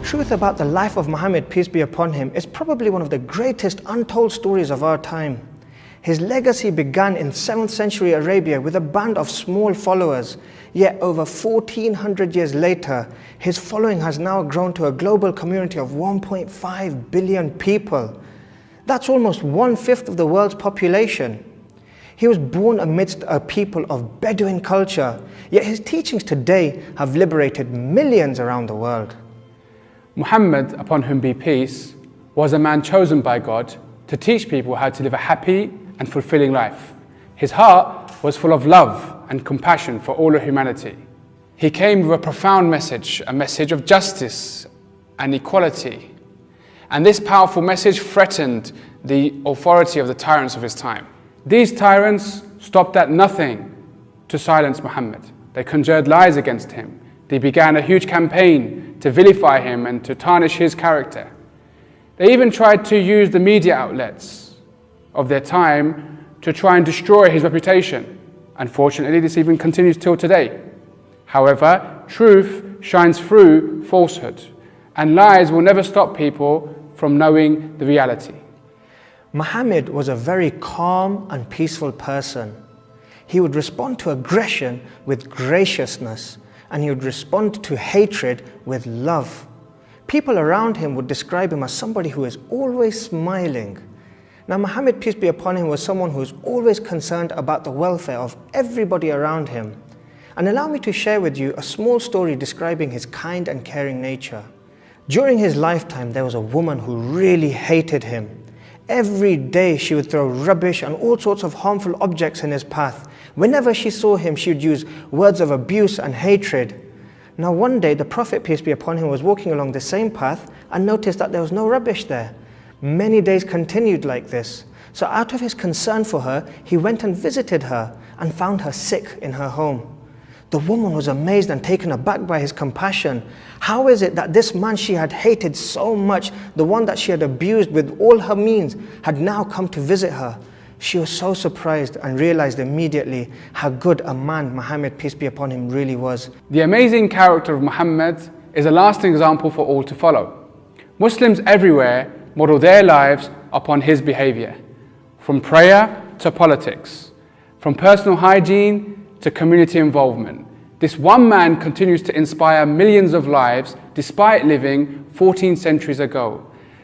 Truth About the Life of Muhammad, peace be upon him, is probably one of the greatest untold stories of our time. His legacy began in 7th century Arabia with a band of small followers, yet over 1400 years later, his following has now grown to a global community of 1.5 billion people. That's almost 1/5 of the world's population. He was born amidst a people of Bedouin culture, yet his teachings today have liberated millions around the world. Muhammad, upon whom be peace, was a man chosen by God to teach people how to live a happy and fulfilling life. His heart was full of love and compassion for all of humanity. He came with a profound message, a message of justice and equality. And this powerful message threatened the authority of the tyrants of his time. These tyrants stopped at nothing to silence Muhammad. They conjured lies against him. They began a huge campaign to vilify him and to tarnish his character. They even tried to use the media outlets of their time to try and destroy his reputation. Unfortunately, this even continues till today. However, truth shines through falsehood, and lies will never stop people from knowing the reality. Muhammad was a very calm and peaceful person. He would respond to aggression with graciousness, and he would respond to hatred with love. People around him would describe him as somebody who is always smiling. Now, Muhammad, peace be upon him, was someone who was always concerned about the welfare of everybody around him. And allow me to share with you a small story describing his kind and caring nature. During his lifetime, there was a woman who really hated him. Every day she would throw rubbish and all sorts of harmful objects in his path. Whenever she saw him, she would use words of abuse and hatred. Now one day, the Prophet, peace be upon him, was walking along the same path and noticed that there was no rubbish there. Many days continued like this. So out of his concern for her, he went and visited her and found her sick in her home. The woman was amazed and taken aback by his compassion. How is it that this man she had hated so much, the one that she had abused with all her means, had now come to visit her? She was so surprised and realized immediately how good a man Muhammad, peace be upon him, really was. The amazing character of Muhammad is a lasting example for all to follow. Muslims everywhere model their lives upon his behavior, from prayer to politics, from personal hygiene to community involvement. This one man continues to inspire millions of lives despite living 14 centuries ago.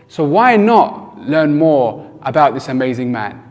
So why not learn more about this amazing man?